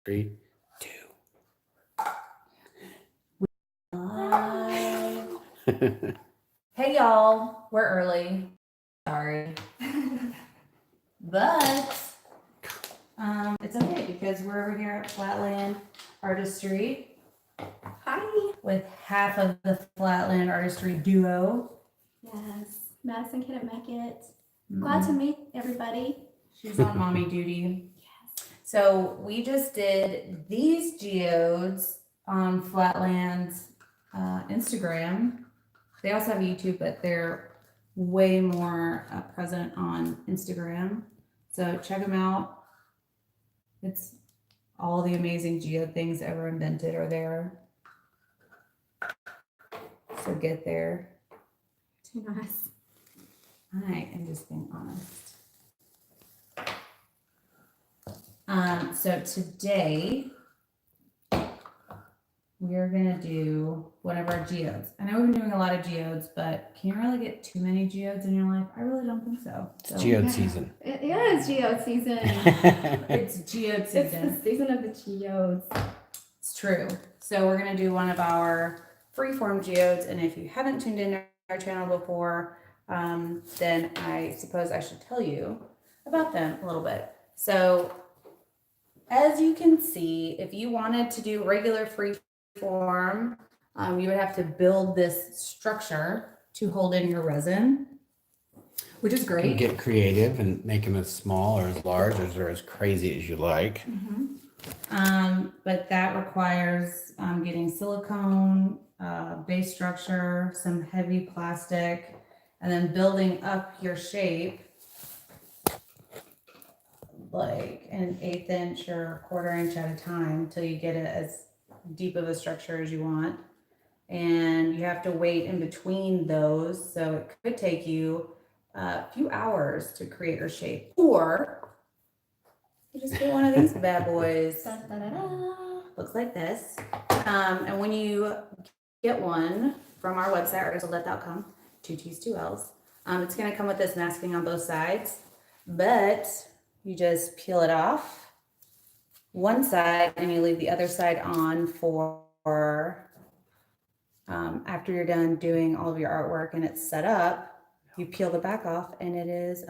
3, 2. Hey y'all, we're early. Sorry. But it's okay because we're over here at Flatland Artistry. Hi. With half of the Flatland Artistry duo. Yes. Madison couldn't make it. Glad to meet everybody. She's on mommy duty. Yes. So we just did these geodes on Flatland's Instagram. They also have YouTube, but they're way more present on Instagram. So check them out. It's all the amazing geode things ever invented are there. So get there. Too nice. I am just being honest. So today we're gonna do one of our geodes. I know we've been doing a lot of geodes, but can you really get too many geodes in your life? I really don't think so. It's geode season. It is geode season. It's geode season. It's the season of the geodes. It's true. So we're gonna do one of our freeform geodes, and if you haven't tuned in to our channel before, then I suppose I should tell you about them a little bit. So as you can see, if you wanted to do regular freeform, you would have to build this structure to hold in your resin, which is great. You get creative and make them as small or as large or as crazy as you like. But that requires getting silicone, base structure, some heavy plastic, and then building up your shape like an 1/8 inch or 1/4 inch at a time till you get it as deep of a structure as you want. And you have to wait in between those, so it could take you a few hours to create your shape, or you just get one of these bad boys. Da, da, da, da. Looks like this. And when you get one from our website, artistry.com, 2 T's, 2 L's, it's going to come with this masking on both sides, but you just peel it off one side and you leave the other side on for after you're done doing all of your artwork and it's set up. You peel the back off and it is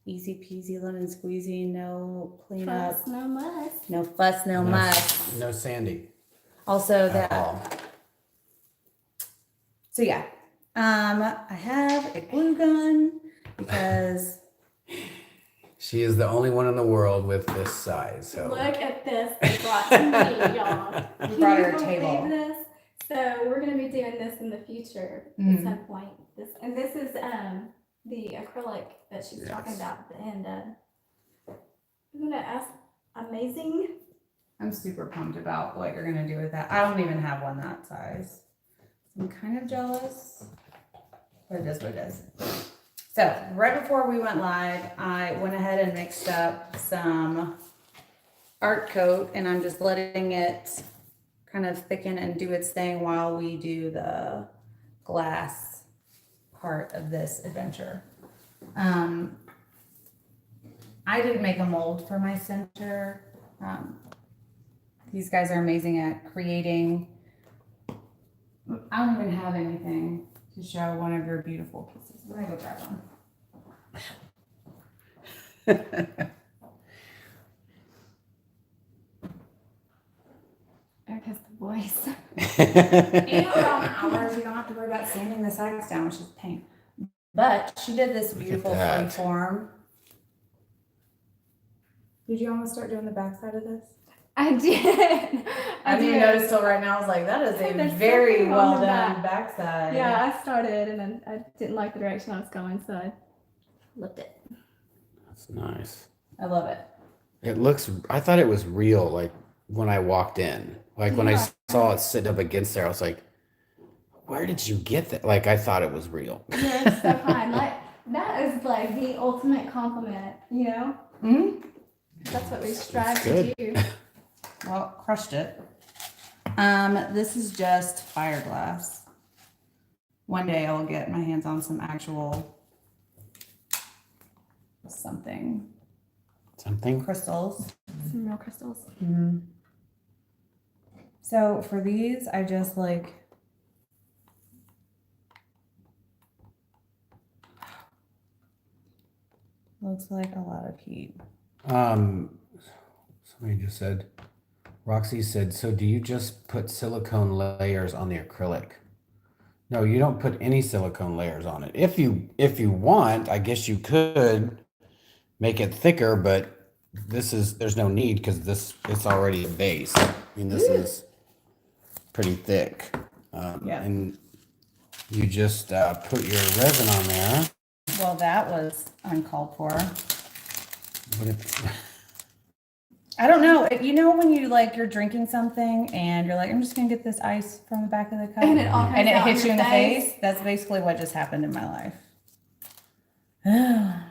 easy peasy lemon squeezy, no cleanup, Fuss, no muss. no fuss, no muss. No sandy. Also at that. all. So yeah, I have a glue gun because She is the only one in the world with this size. So Look at this they brought to me, y'all. we brought her a Can you table. believe this? So we're gonna be doing this in the future Mhm. at some point. This is the acrylic that she's talking about at the end. Isn't it amazing? I'm super pumped about what you're gonna do with that. I don't even have one that size. I'm kind of jealous, but it is what it is. So right before we went live, I went ahead and mixed up some art coat, and I'm just letting it kind of thicken and do its thing while we do the glass part of this adventure. I did make a mold for my center. These guys are amazing at creating. I don't even have anything to show one of your beautiful pieces. Let me go grab one. Erica's the voice. And around hours, you don't have to worry about sanding the sides down, which is a pain. But she did this beautiful that. freeform. Did you almost start doing the backside of this? I did. I didn't notice till right now. I was like, that is a There's very something on well the done back. backside. Yeah, I started and then I didn't like the direction I was going, so I flipped it. That's nice. I love it. It looks, I thought it was real, like when I walked in. Like when I Yeah. saw it sitting up against there, I was like, where did you get that? Like I thought it was real. You're so kind. Like that is like the ultimate compliment, you know? Mm-hmm. That's what we strive good. to do. Well, crushed it. This is just fiberglass. One day I'll get my hands on some actual something. something. crystals. Some real crystals. Mm-hmm. So for these, I just like, looks like a lot of heat. Somebody just said, Roxy said, so do you just put silicone layers on the acrylic? No, you don't put any silicone layers on it. If you want, I guess you could make it thicker, but there's no need because it's already a base. I mean, this is pretty thick. Yeah. And you just put your resin on there. Well, that was uncalled for. What if, I don't know. You know when you like you're drinking something and you're like, I'm just gonna get this ice from the back of the cup, And it all comes and it out hits you in the face. face. That's basically what just happened in my life. I'm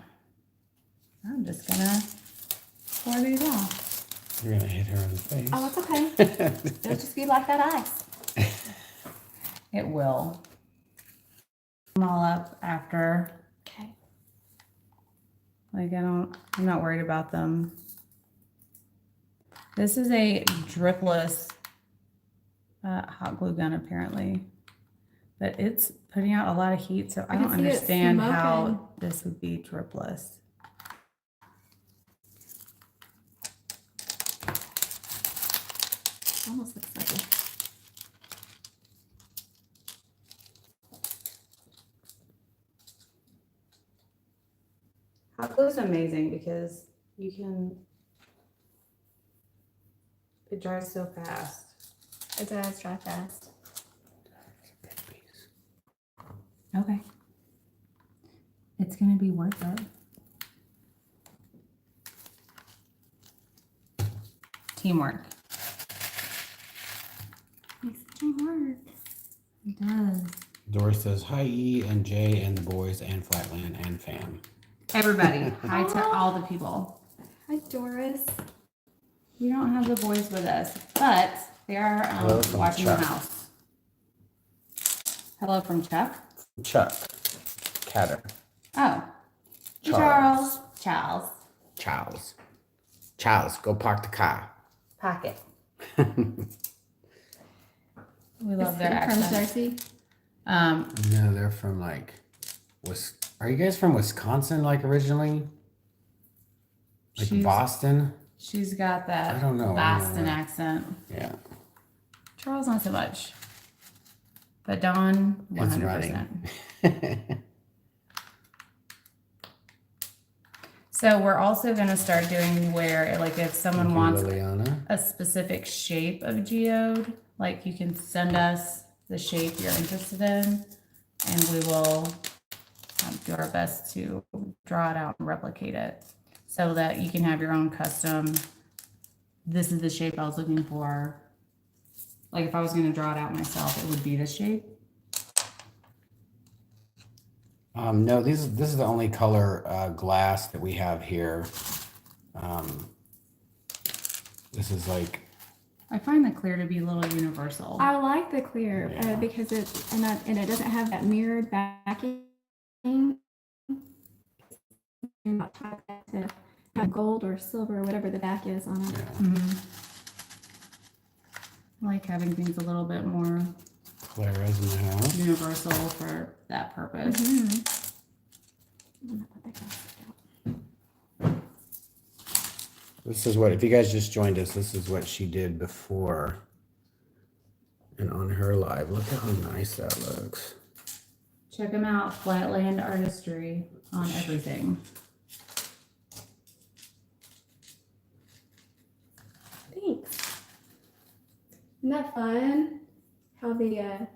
just gonna pour these off. you're gonna hit her in the face. Oh, it's okay. It'll just be like that ice. It will. Them all up after. Okay. Like I'm not worried about them. This is a dripless hot glue gun apparently, but it's putting out a lot of heat, so I don't can see it understand smoking. how this would be dripless. Almost looks like it. Hot glue is amazing because it dries so fast. It does dry fast. Okay. It's gonna be worth it. Teamwork. Makes the dream work. It does. Doris says, hi E and Jay and the boys and Flatland and fam. Everybody, hi to all the people. Hi, Doris. We don't have the boys with us, but they are Hello from watching Chuck. the house. Hello from Chuck. Chuck. Catter. Oh, Charles. Charles. Charles, go park the car. Pocket. We love Is their he from accent. Jersey? No, they're from like, are you guys from Wisconsin, like originally? Like She's- Boston? She's got that I don't know. Boston accent. Yeah. Charles, not so much. But Dawn, It's 100%. running. So we're also going to start doing where, like, if someone Thank you, wants Liliana. a specific shape of geode, like, you can send us the shape you're interested in, and we will do our best to draw it out and replicate it so that you can have your own custom. This is the shape I was looking for. Like, if I was going to draw it out myself, it would be this shape. No, this is the only color glass that we have here. This is like, I find the clear to be a little universal. I like the clear Yeah. because it it doesn't have that mirrored backing. You're not tied to have gold or silver or whatever the back is on it. Mhm. I like having things a little bit more Clara's in the house. universal for that purpose. This is what, if you guys just joined us, this is what she did before. And on her live, look at how nice that looks. Check them out, Flatland Artistry on everything. Thanks. Isn't that fun? How the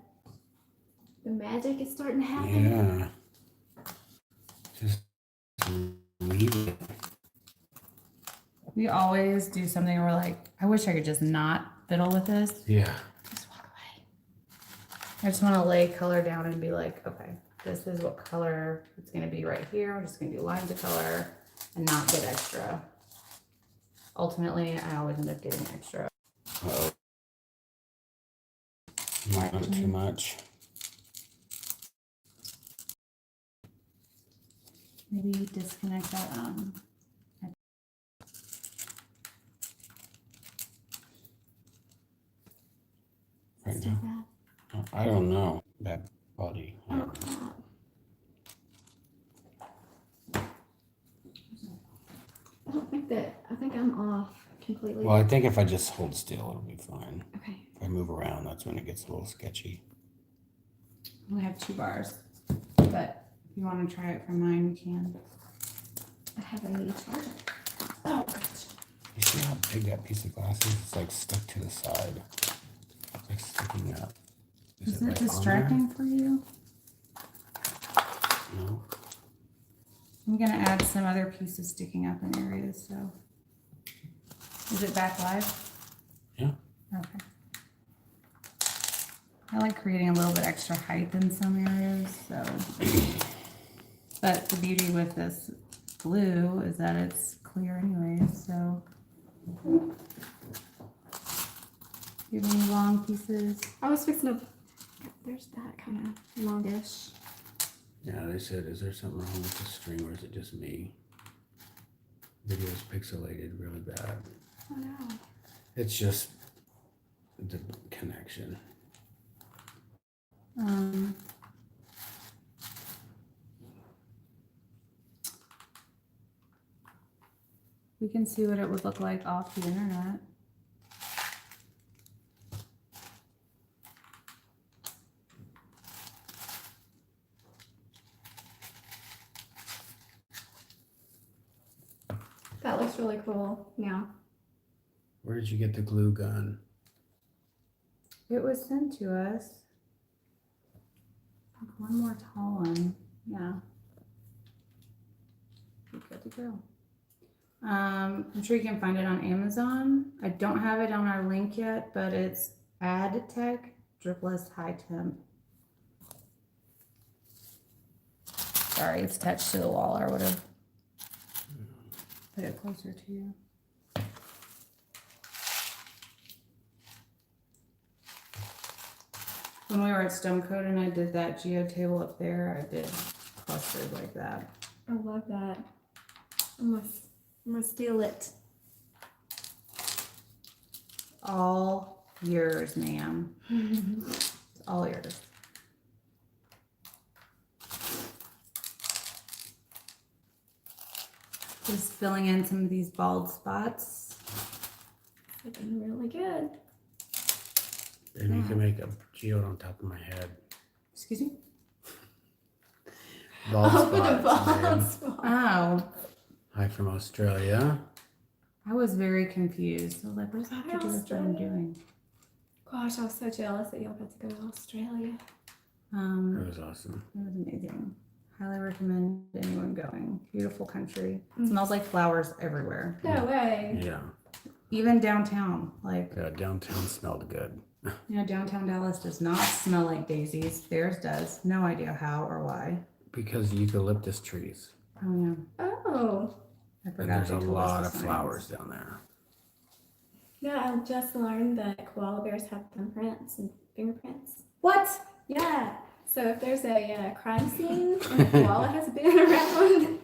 magic is starting to happen. Yeah. Just leave it. We always do something where we're like, I wish I could just not fiddle with this. Yeah. Just walk away. I just want to lay color down and be like, okay, this is what color it's going to be right here. I'm just going to do lines of color and not get extra. Ultimately, I always end up getting extra. Uh-oh. Not too much. Maybe disconnect that. right It's too now? bad. I don't know. Bad quality. Oh, I think I'm off completely. Well, I think if I just hold still, it'll be fine. Okay. If I move around, that's when it gets a little sketchy. I only have 2 bars, but if you want to try it from mine, you can. I have a new charger. Oh, You see how big that piece of glass is? It's like stuck to the side. It's like sticking up. is it it like on distracting for you? there? No. I'm gonna add some other pieces sticking up in areas, so. Is it back live? Yeah. Okay. I like creating a little bit extra height in some areas, so. But the beauty with this glue is that it's clear anyways, so. You have any long pieces? I was fixing to. There's that kind of longish. Yeah, they said, is there something wrong with the string or is it just me? Video's pixelated really bad. Oh no. It's just the connection. We can see what it would look like off the internet. That looks really cool now. Where did you get the glue gun? It was sent to us. One more tall one. Yeah. We're good to go. I'm sure you can find it on Amazon. I don't have it on our link yet, but it's AdTech Dripless High Temp. Sorry, it's touched to the wall. I would have put it closer to you. When we were at Stonecode and I did that geode table up there, I did clusters like that. I love that. I'm gonna steal it. All yours, ma'am. It's all yours. Just filling in some of these bald spots. Looking really good. Maybe you can make a geode on top of my head. Excuse me? Bald Oh, with a spots, bald babe. spot. Oh, Hi from Australia. I was very confused. I was like, what does that have to do with what I'm Australia? doing? Gosh, I was so jealous that y'all got to go to Australia. That was awesome. It was amazing. Highly recommend anyone going. Beautiful country. It smells like flowers everywhere. No way. Yeah. Even downtown. Like, Downtown smelled good. you know, downtown Dallas does not smell like daisies. Theirs does. No idea how or why. Because eucalyptus trees. Oh, yeah. Oh. I And forgot. there's they a told us lot the of signs. flowers down there. Yeah, I just learned that koala bears have thumbprints and fingerprints. What? Yeah. So if there's a crime scene and a koala has been around,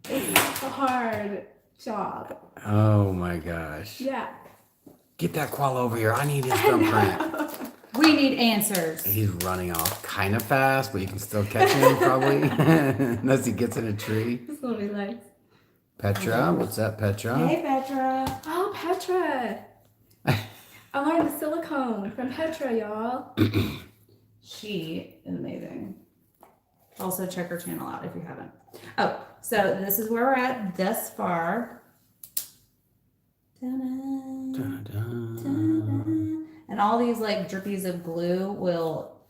it's a hard job. Oh my gosh. Yeah. Get that koala over here. I need his thumbprint. We need answers. He's running off kind of fast, but you can still catch him probably. Unless he gets in a tree. It's gonna be like, Petra, what's up, Petra? Hey, Petra. oh, Petra. I learned the silicone from Petra, y'all. She is amazing. Also, check her channel out if you haven't. Oh, so this is where we're at thus far. Ta-da, Dun-dun. ta-da. And all these like drippies of glue will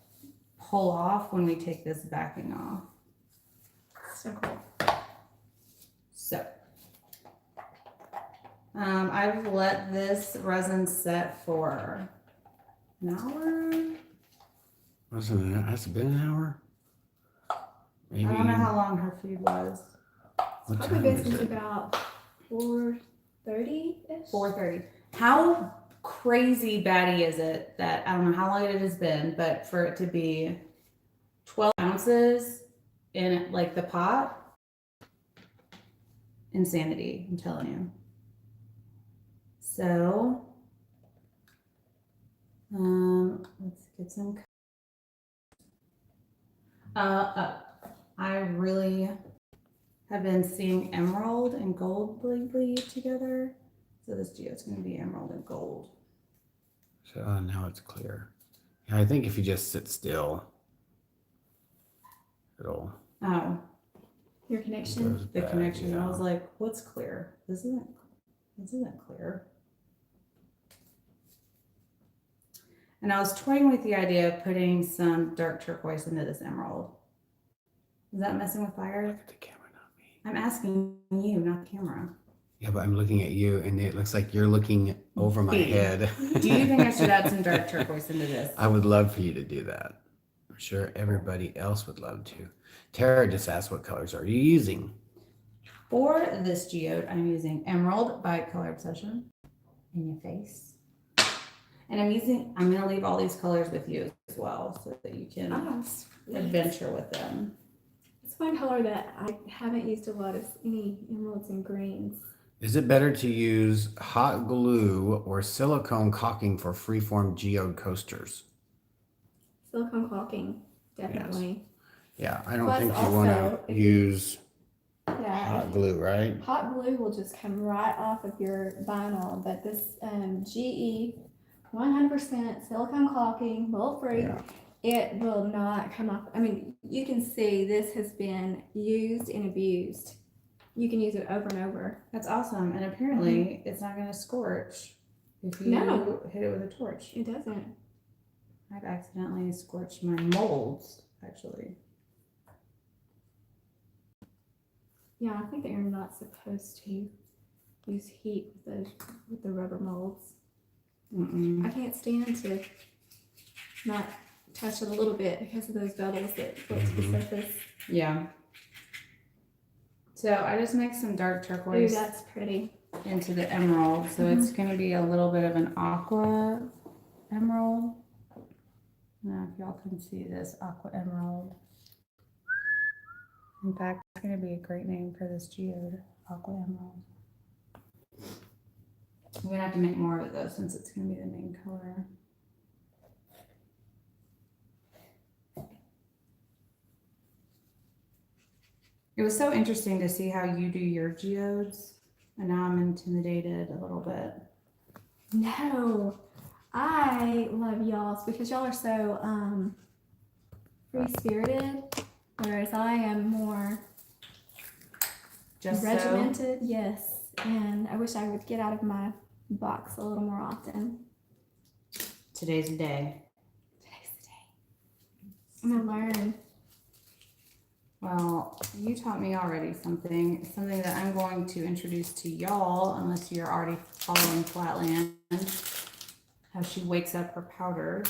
pull off when we take this backing off. So cool. So, I've let this resin set for an hour. Wasn't it? Has it been an hour? Maybe. I don't know how long her feed was. What Probably time been is since it? about 4:30-ish. 4:30. How crazy batty is it that I don't know how long it has been, but for it to be 12 ounces in like the pot? Insanity, I'm telling you. So, get some. I really have been seeing emerald and gold lately together. So this geode's going to be emerald and gold. So now it's clear. Yeah, I think if you just sit still, it'll. Oh, Your connection. goes the back, connection. yeah. I was like, what's clear? This isn't clear. And I was toying with the idea of putting some dark turquoise into this emerald. Is that messing with fire? Look at the camera, not me. I'm asking you, not the camera. Yeah, but I'm looking at you, and it looks like you're looking over my B. head. Do you think I should add some dark turquoise into this? I would love for you to do that. I'm sure everybody else would love to. Tara just asked, what colors are you using? For this geode, I'm using Emerald by Color Obsession in your face. And I'm going to leave all these colors with you as well so that you can adventure with them. It's one color that I haven't used a lot of any emeralds and greens. Is it better to use hot glue or silicone caulking for freeform geode coasters? Silicone caulking, definitely. Yeah, I don't Plus think you also, want to use Yeah. hot glue, right? Hot glue will just come right off of your vinyl, but this GE 100% silicone caulking, mold free, Yeah. it will not come off. I mean, you can see this has been used and abused. You can use it over and over. That's awesome. And apparently it's not going to scorch if you hit it with a torch. It doesn't. I've accidentally scorched my molds, actually. Yeah, I think that you're not supposed to use heat with the rubber molds. Mm-mm. I can't stand to not touch it a little bit because of those bubbles that float to the surface. Yeah. So I just mixed some dark Ooh, turquoise that's pretty. into the emerald. So it's going to be a little bit of an aqua emerald. Now, if y'all can see this aqua emerald. In fact, it's going to be a great name for this geode, aqua emerald. I'm going to have to make more of it though, since it's going to be the main color. It was so interesting to see how you do your geodes, and now I'm intimidated a little bit. No, I love y'all's because y'all are so free-spirited, whereas I am more Just regimented. Yes, and I wish I would get out of my box a little more often. Today's the day. Today's the day. I'm gonna learn. Well, you taught me already something that I'm going to introduce to y'all, unless you're already following Flatland, how she wakes up her powders.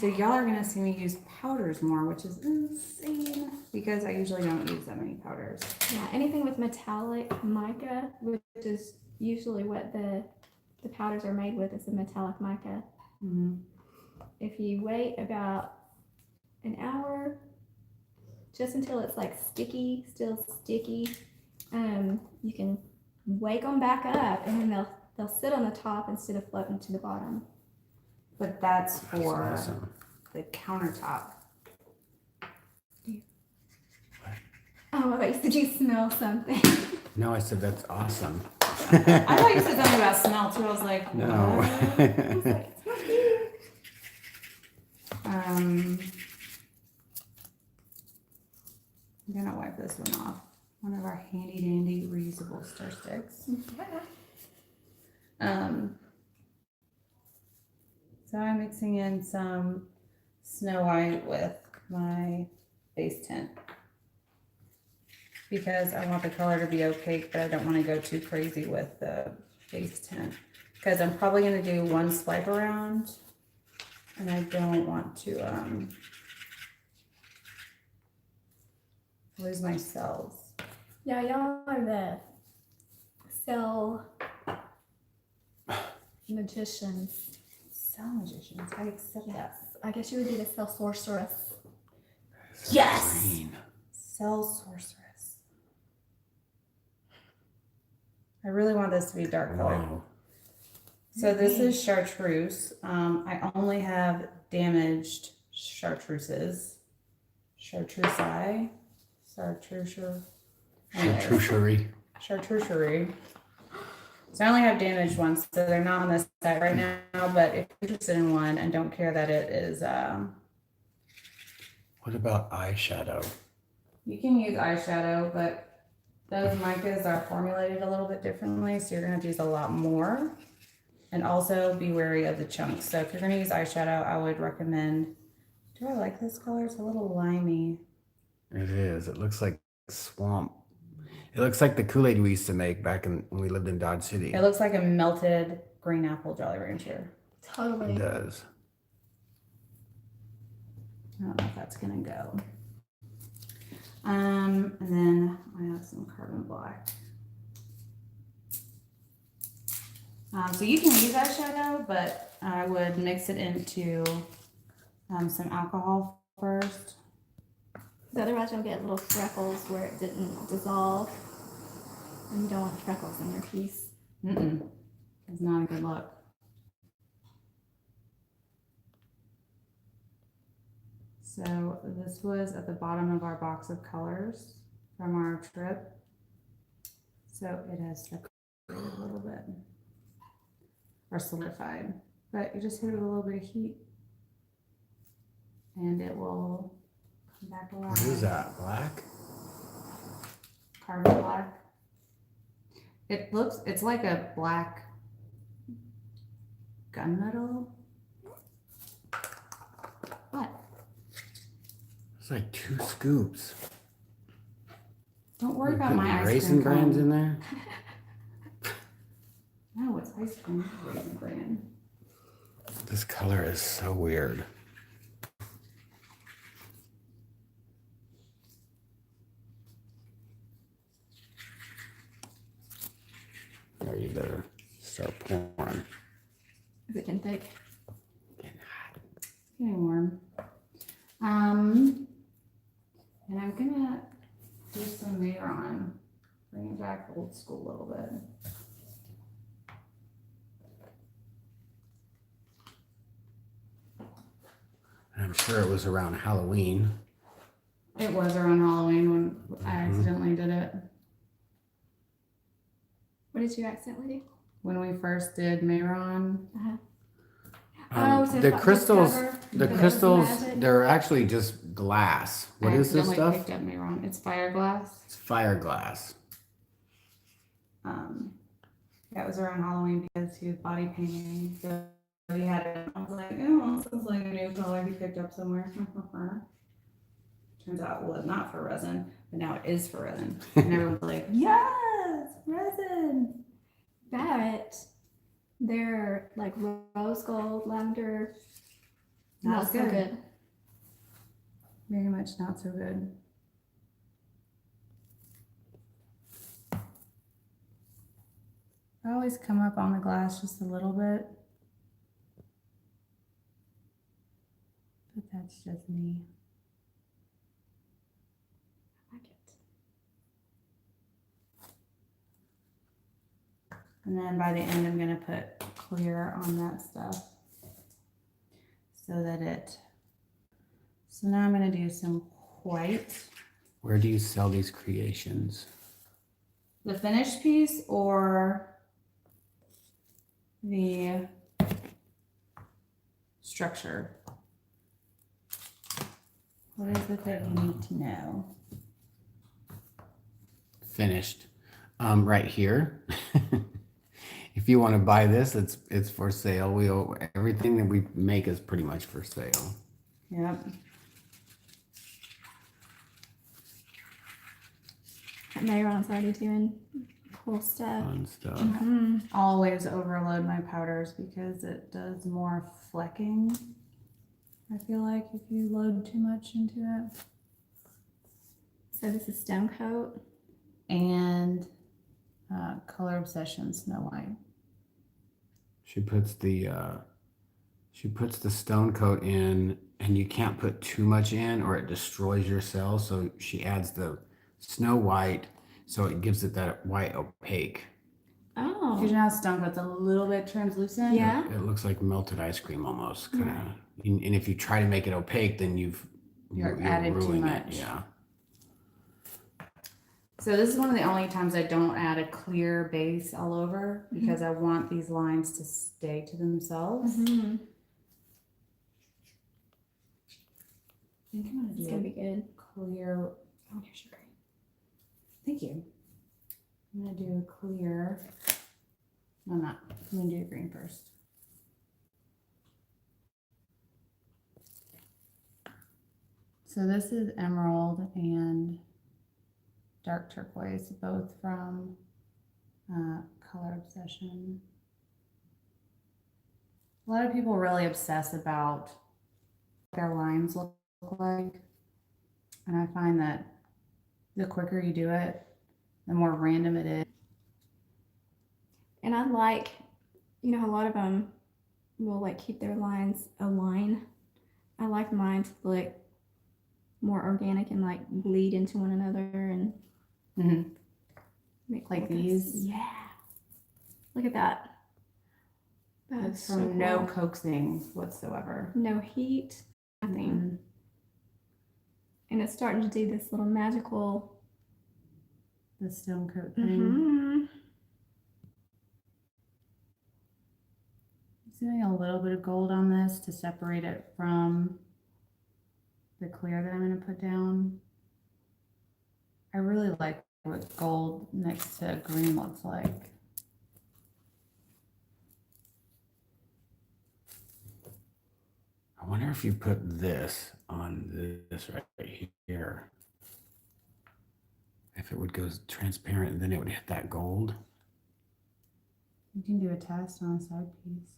So y'all are gonna see me use powders more, which is insane because I usually don't use that many powders. Yeah, anything with metallic mica, which is usually what the powders are made with, is the metallic mica. Mm-hmm. If you wait about an hour, just until it's like sticky, still sticky, you can wake them back up, and then they'll sit on the top instead of floating to the bottom. But that's for awesome. the countertop. Oh, I thought you said you smell something. No, I said that's awesome. I thought you said something about smell too. I was like, No. I was like, it smells good. I'm gonna wipe this one off. One of our handy dandy reusable stir sticks. So I'm mixing in some Snow White with my base tint because I want the color to be opaque, but I don't want to go too crazy with the base tint because I'm probably going to do one swipe around and I don't want to lose my cells. Yeah, y'all are the cell magicians. Cell magicians, I accept that. I guess you would be the cell sorceress. Yes! Green. Cell sorceress. I really want this to be dark colored. Wow. So this is chartreuse. I only have damaged chartreuses. Chartreuse. Chartreuse. Chartreuse. Chartreuse. So I only have damaged ones, so they're not on this side right now, but if you're interested in one and don't care that it is, What about eyeshadow? you can use eyeshadow, but those micas are formulated a little bit differently, so you're gonna have to use a lot more. And also be wary of the chunks. So if you're gonna use eyeshadow, I would recommend, do I like this color? It's a little limey. It is. It looks like swamp. It looks like the Kool-Aid we used to make back when we lived in Dodge City. It looks like a melted green apple Jolly Rancher. Totally. It does. I don't know if that's gonna go. And then I have some carbon black. So you can use eyeshadow, but I would mix it into some alcohol first. Otherwise, you'll get little freckles where it didn't dissolve. And you don't want freckles in your piece. It's not a good look. So this was at the bottom of our box of colors from our trip. So it has separated a little bit, or solidified, but you just hit it with a little bit of heat and it will come back alive. What is that? Black? Carbon black. It's like a black gunmetal. What? It's like 2 scoops. Don't worry You about putting my ice Raisin cream Brands cone. in there? No, it's ice cream. Raisin Bran. This color is so weird. Or you better start pouring. Is it getting thick? Getting hot. It's getting warm. And I'm gonna do some Mayron. Bring it back old school a little bit. And I'm sure it was around Halloween. It was around Halloween when I accidentally did it. What did you accidentally do? When we first did Mayron. So The it's crystals, discover the that crystals, it's magic? they're actually just glass. What I is this accidentally stuff? picked up Mayron. It's Fireglass. It's fire glass. That was around Halloween because he was body painting. So he had it. I was like, oh, this is like a new color he picked up somewhere. Turns out, well, it's not for resin, but now it is for resin. And everyone's like, yes, resin. But they're like rose gold, lavender. Not so good. Very much not so good. I always come up on the glass just a little bit. But that's just me. I like it. And then by the end, I'm gonna put clear on that stuff so that so now I'm gonna do some white. Where do you sell these creations? The finished piece or the structure? What is it that you need to know? Finished. Right here. If you want to buy this, it's for sale. Everything that we make is pretty much for sale. Yep. Mayron's already doing cool stuff. Fun stuff. Always overload my powders because it does more flecking. I feel like if you load too much into it. So this is Stone Coat. And Color Obsession Snow White. She puts the stone coat in, and you can't put too much in or it destroys your cell. So she adds the Snow White, so it gives it that white opaque. Oh. Because you know how stone coat's a little bit translucent? Yeah. It looks like melted ice cream almost, kind of. And if you try to make it opaque, then You're adding too ruining much. it. Yeah. So this is one of the only times I don't add a clear base all over because I want these lines to stay to themselves. Mm-hmm. I think I'm gonna It's do gonna be good. clear. Oh, here's your green. Thank you. I'm gonna do a clear. No, I'm not. I'm gonna do the green first. So this is emerald and dark turquoise, both from Color Obsession. A lot of people really obsess about what their lines look like. And I find that the quicker you do it, the more random it is. And I like, you know, a lot of them will like keep their lines a line. I like mine to look more organic and like bleed into one another and make Like cool these? things. Yeah. Look at that. That's It's so from no cool. coaxing whatsoever. No heat, nothing. And it's starting to do this little magical. The stone coat thing. Mm-hmm. Doing a little bit of gold on this to separate it from the clear that I'm going to put down. I really like what gold next to green looks like. I wonder if you put this on this right here, if it would go transparent, then it would hit that gold. You can do a test on a side piece.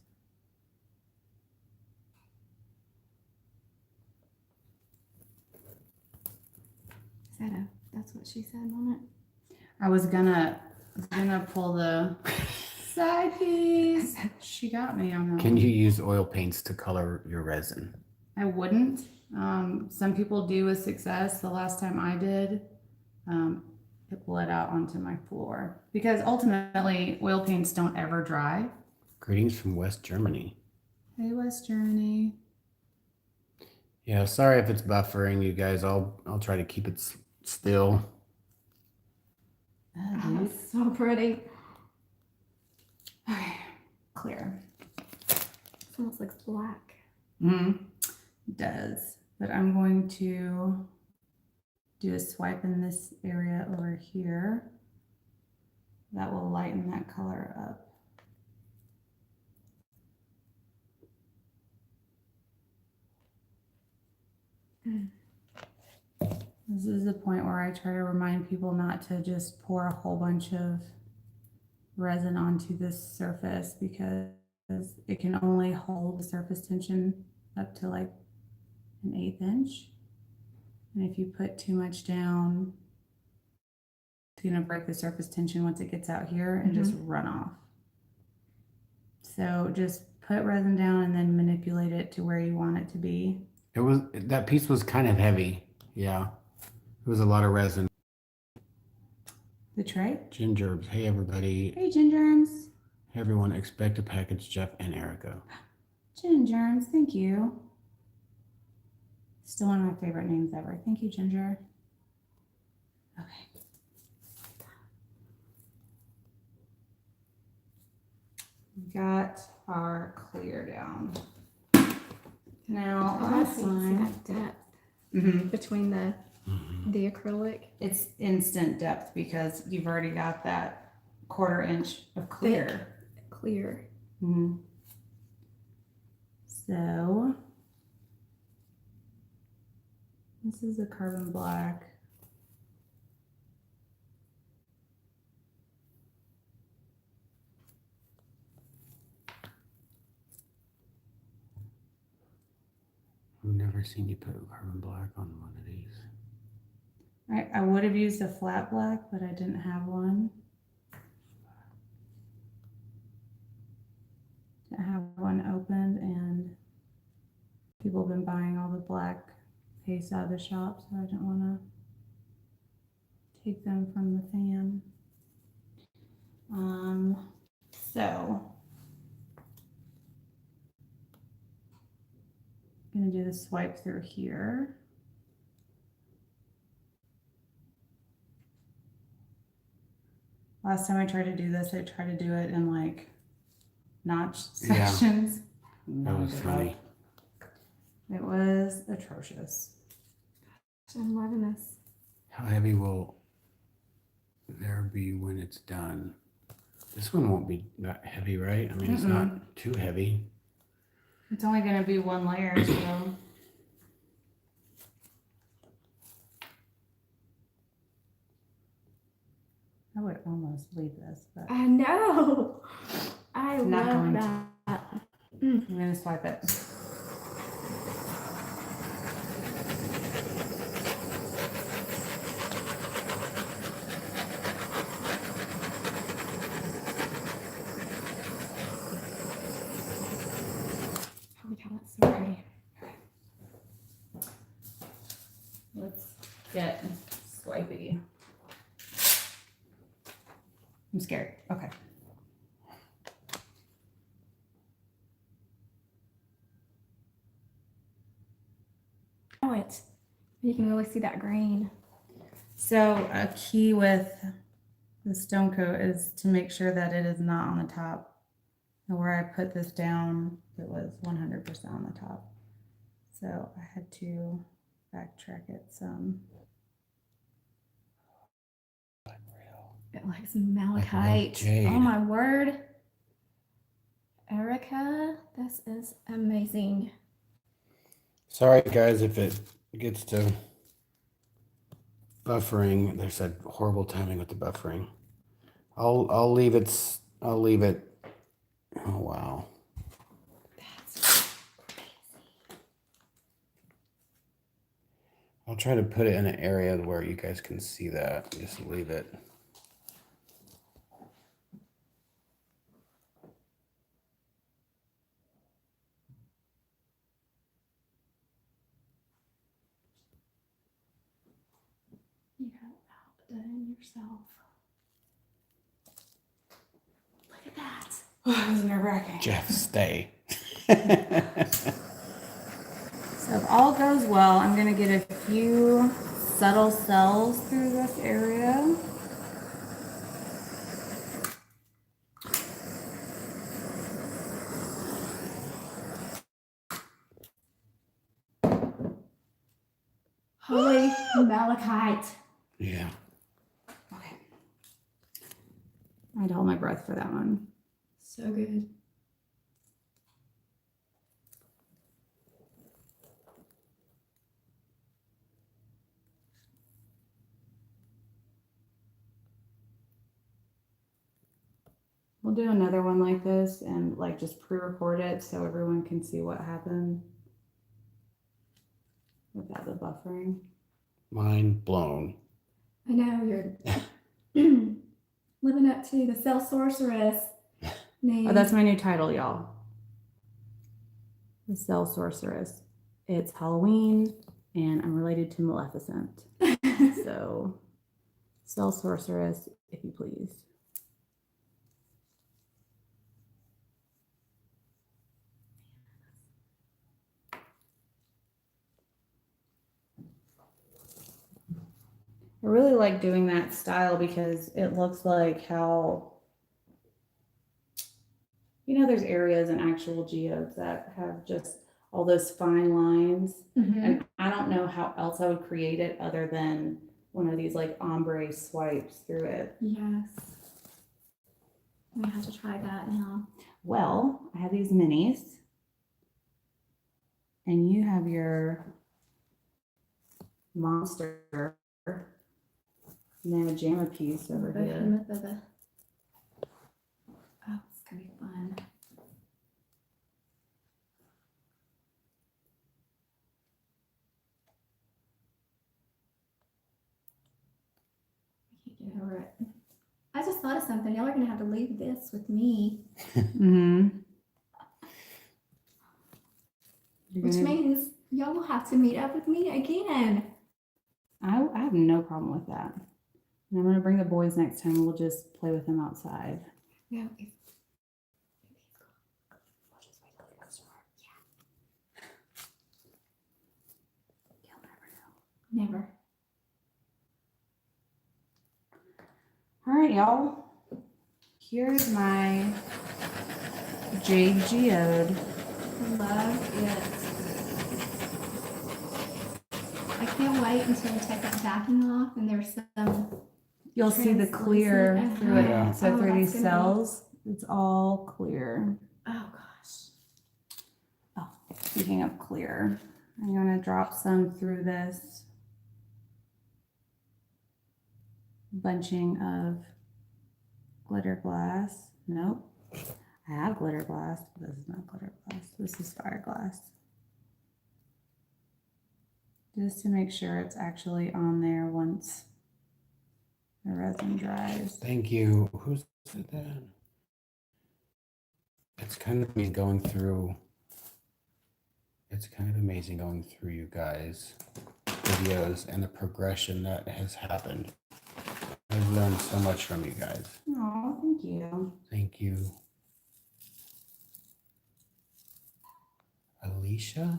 Is that a, that's what she said on it? I was gonna pull the side piece. She got me on that. Can you use oil paints to color your resin? I wouldn't. Some people do with success. The last time I did, it bled out onto my floor because ultimately oil paints don't ever dry. Greetings from West Germany. Hey, West Germany. Yeah, sorry if it's buffering, you guys. I'll try to keep it still. Oh, it's so pretty. Okay, clear. It almost looks black. It does, but I'm going to do a swipe in this area over here. That will lighten that color up. This is the point where I try to remind people not to just pour a whole bunch of resin onto this surface because it can only hold the surface tension up to like an 1/8 inch. And if you put too much down, it's going to break the surface tension once it gets out here and just run off. So just put resin down and then manipulate it to where you want it to be. That piece was kind of heavy. Yeah. It was a lot of resin. The tray? Gingerbs. Hey, everybody. Hey, Gingerms. Hey, everyone. Expect a package, Jeff and Erica. Gingerms, thank you. Still one of my favorite names ever. Thank you, Ginger. Okay. We got our clear down. Now, I last see line. that depth between the acrylic. It's instant depth because you've already got that 1/4 inch of clear. Clear. So this is a carbon black. I've never seen you put carbon black on one of these. I would have used a flat black, but I didn't have one. Didn't have one opened, and people have been buying all the black paste out of the shop, so I didn't want to take them from the fan. So I'm gonna do the swipe through here. Last time I tried to do this, I tried to do it in like notch Yeah. sections. That was funny. It was atrocious. I'm loving this. How heavy will there be when it's done? This one won't be that heavy, right? I mean, it's not too heavy. It's only gonna be one layer, so. I would almost leave this, but I know. I Not love going to. that. I'm gonna swipe it. Holy cow, that's so pretty. Let's get swipey. I'm scared. Okay. Oh, it. You can really see that green. So a key with the stone coat is to make sure that it is not on the top. And where I put this down, it was 100% on the top. So I had to backtrack it some. It likes malachite. Like jade. Oh my word. Erica, this is amazing. Sorry, guys, if it gets to buffering. There's a horrible timing with the buffering. I'll leave it. I'll leave it. Oh wow. That's crazy. I'll try to put it in an area where you guys can see that. Just leave it. You have outdone yourself. Look at that. Oh, it was nerve-wracking. Jeff, stay. So if all goes well, I'm gonna get a few subtle cells through this area. Holy malachite. Yeah. Okay. I had to hold my breath for that one. So good. We'll do another one like this and like just pre-record it so everyone can see what happened without the buffering. Mind blown. I know you're living up to the cell sorceress name. Oh, that's my new title, y'all. The Cell Sorceress. It's Halloween and I'm related to Maleficent. So, Cell Sorceress, if you please. I really like doing that style because it looks like how, you know, there's areas in actual geodes that have just all those fine lines. Mhm. And I don't know how else I would create it other than one of these like ombre swipes through it. Yes. We have to try that now. Well, I have these minis and you have your monster Mamma piece over here. Behemoth of a- Oh, it's gonna be fun. I can't get over it. I just thought of something. Y'all are gonna have to leave this with me, Mm-hmm. which means y'all will have to meet up with me again. I have no problem with that. And I'm going to bring the boys next time. We'll just play with them outside. No, never. All right, y'all. Here's my jade geode. Love it. I can't wait until we take that backing off and there's some. You'll see the clear Translucent. through it. Yeah. So Oh, through that's these gonna be- cells, it's all clear. Oh gosh. Oh, speaking of clear, I'm gonna drop some through this bunching of glitter glass. Nope. I have glitter glass. This is not glitter glass. This is fire glass. Just to make sure it's actually on there once the resin dries. Thank you. Who said that? It's kind of me going through. It's kind of amazing going through you guys' videos and the progression that has happened. I've learned so much from you guys. Oh, thank you. Thank you. Alicia?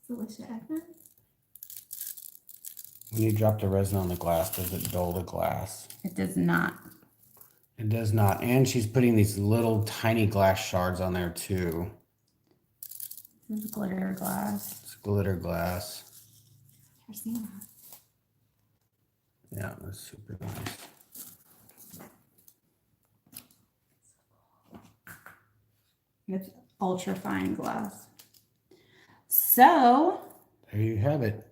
Alicia Edna? When you drop the resin on the glass, does it dull the glass? It does not. It does not. And she's putting these little tiny glass shards on there too. This is glitter glass. It's glitter glass. I've seen that. Yeah, that's super nice. It's ultra fine glass. So There you have it.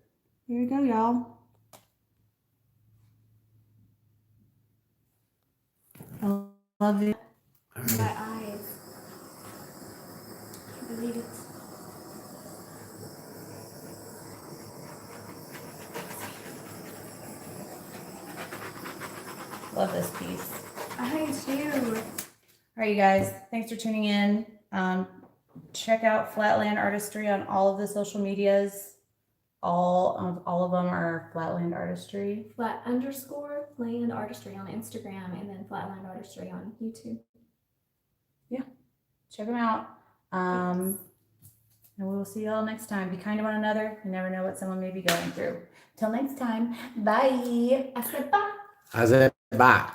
here you go, y'all. I love it. All My right. eyes. Can't believe it. Love this piece. I do. All right, you guys. Thanks for tuning in. Check out Flatland Artistry on all of the social medias. All of them are Flatland Artistry. Flat_land artistry on Instagram and then Flatland Artistry on YouTube. Check them out. And we will see y'all next time. Be kind to one another. You never know what someone may be going through. Till next time. Bye. I said bye. How's it? Bye.